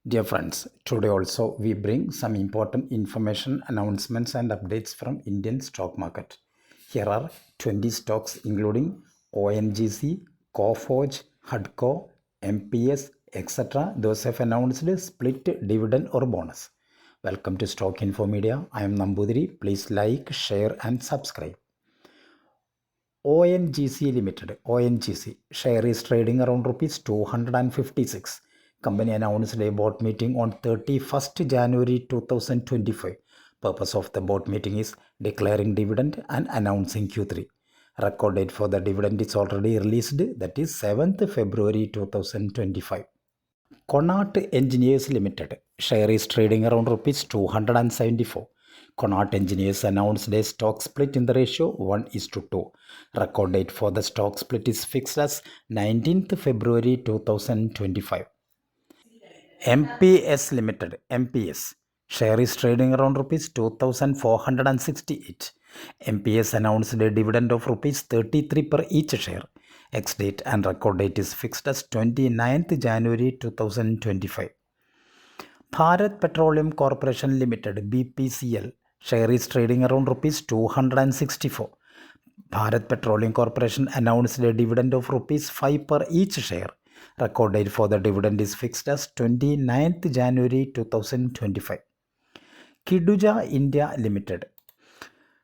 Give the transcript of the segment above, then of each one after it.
Dear friends, today also we bring some important information, announcements and updates from Indian stock market. Here are 20 stocks including ONGC, Coforge, HUDCO, MPS, etc. Those have announced split dividend or bonus. Welcome to Stock Info Media. I am Nambudiri. Please like, share and subscribe. ONGC Limited, ONGC, share is trading around rupees 256. Company announced a board meeting on 31st January 2025. Purpose of the board meeting is declaring dividend and announcing Q3. Record date for the dividend is already released, that is 7th February 2025. Connaught Engineers Limited, share is trading around rupees 274. Connaught Engineers announced a stock split in the ratio 1:2. Record date for the stock split is fixed as 19th February 2025. MPS Limited, MPS, share is trading around rupees 2468. MPS announced a dividend of rupees 33 per each share. Ex date and record date is fixed as 29th January 2025. Bharat Petroleum Corporation Limited, BPCL, share is trading around rupees 264. Bharat Petroleum Corporation announced a dividend of rupees 5 per each share. Record date for the dividend is fixed as 29th January 2025. Kiduja India Limited,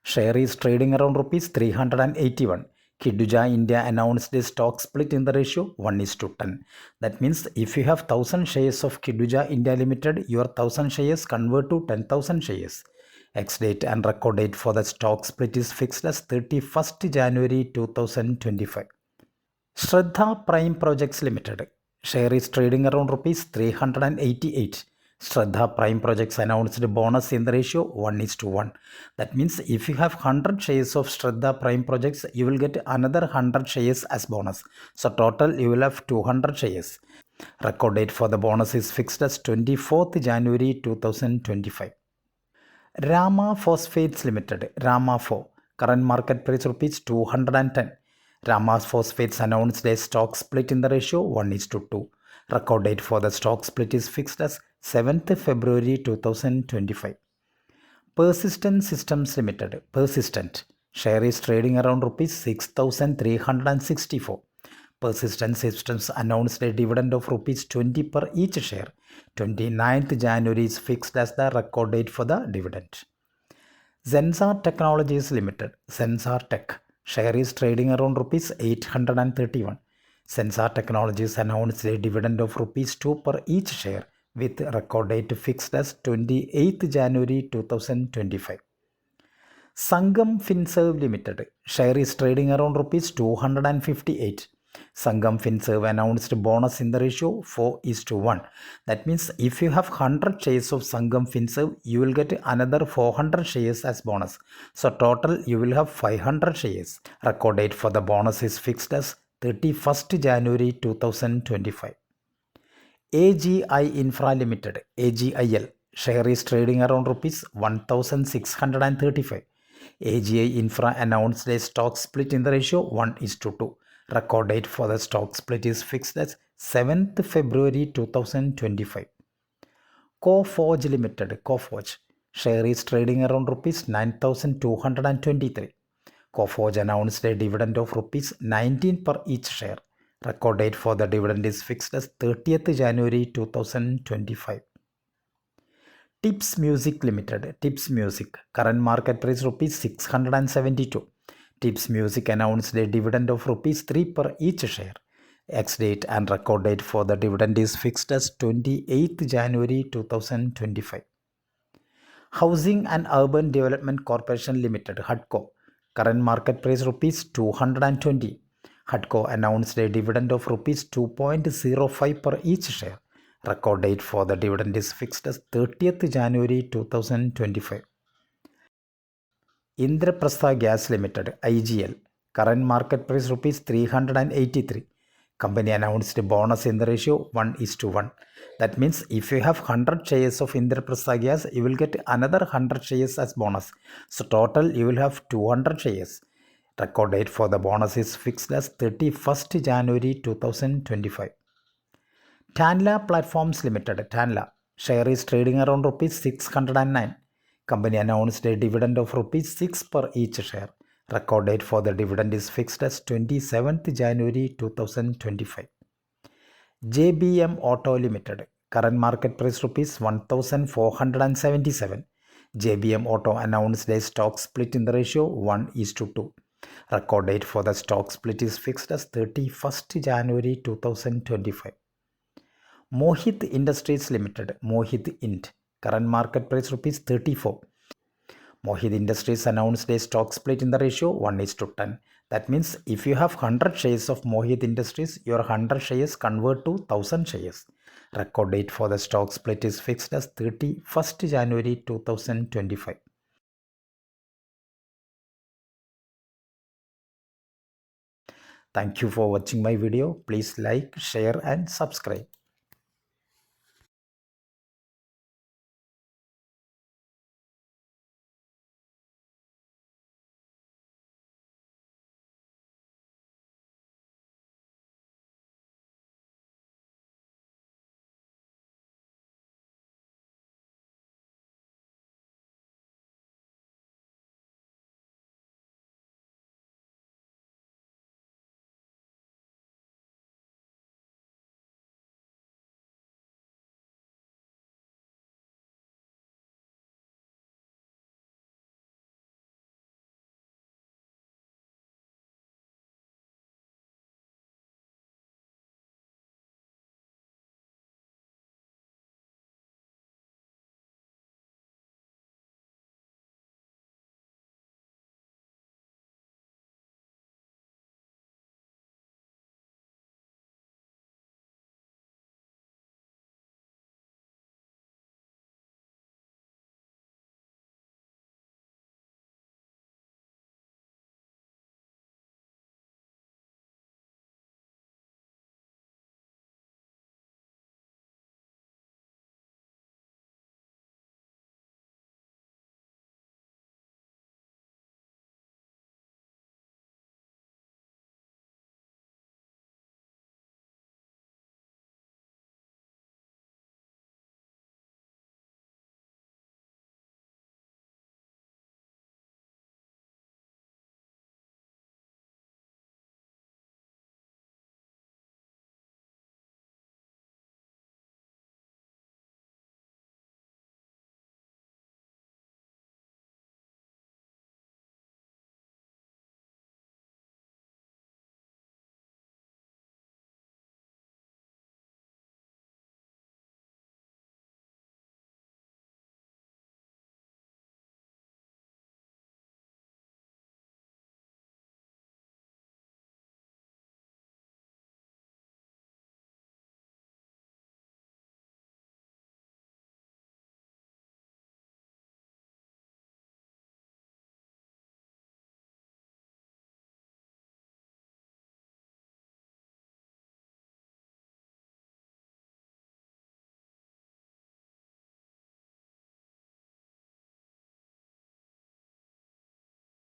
share is trading around rupees 381. Kiduja India announced a stock split in the ratio 1:10. That means if you have 1000 shares of Kiduja India Limited, your 1000 shares convert to 10,000 shares. Ex date and record date for the stock split is fixed as 31st January 2025. Shraddha Prime Projects Limited, share is trading around rupees 388. Shraddha Prime Projects announced a bonus in the ratio 1:1. That means if you have 100 shares of Shraddha Prime Projects, you will get another 100 shares as bonus. So total you will have 200 shares. Record date for the bonus is fixed as 24th January 2025. Rama Phosphates Limited, Rama 4, current market price rupees 210. Rama Phosphates announced a stock split in the ratio 1:2. Record date for the stock split is fixed as 7th February 2025. Persistent Systems Limited, Persistent, share is trading around rupees 6,364. Persistent Systems announced a dividend of rupees 20 per each share. 29th January is fixed as the record date for the dividend. Zensar Technologies Limited, Zensar Tech, share is trading around rupees 831. Zensar Technologies announced a dividend of rupees 2 per each share with record date fixed as 28th January 2025. Sangam Finserve Limited, share is trading around rupees 258. Sangam Finserve announced bonus in the ratio 4:1. That means if you have 100 shares of Sangam Finserve, you will get another 400 shares as bonus. So total you will have 500 shares. Record date for the bonus is fixed as 31st January 2025. AGI Infra Limited, AGIL, share is trading around rupees 1,635. AGI Infra announced a stock split in the ratio 1:2. Record date for the stock split is fixed as 7th February 2025. Coforge Limited, Coforge, share is trading around rupees 9,223. Coforge announced a dividend of rupees 19 per each share. Record date for the dividend is fixed as 30th January 2025. Tips Music Limited, Tips Music, current market price rupees 672. Tips Music announced a dividend of rupees 3 per each share. Ex date and record date for the dividend is fixed as 28th January 2025. Housing and Urban Development Corporation Limited, HUDCO, current market price rupees 220. HUDCO announced a dividend of rupees 2.05 per each share. Record date for the dividend is fixed as 30th January 2025. Indraprastha Gas Limited, IGL, current market price rupees 383. Company announced a bonus in the ratio 1:1. That means if you have 100 shares of Indraprastha Gas, you will get another 100 shares as bonus. So total you will have 200 shares. Record date for the bonus is fixed as 31st January 2025. Tanla Platforms Limited, Tanla, share is trading around rupees 609. Company announced a dividend of rupees 6 per each share. Record date for the dividend is fixed as 27th January 2025. JBM Auto Limited, current market price rupees 1477. JBM Auto announced a stock split in the ratio 1:2. Record date for the stock split is fixed as 31st January 2025. Mohit Industries Limited, Mohit Int, current market price rupees 34. Mohit Industries announced a stock split in the ratio 1:10. That means if you have 100 shares of Mohit Industries, your 100 shares convert to 1000 shares. Record date for the stock split is fixed as 31st January 2025. Thank you for watching my video. Please like, share and subscribe.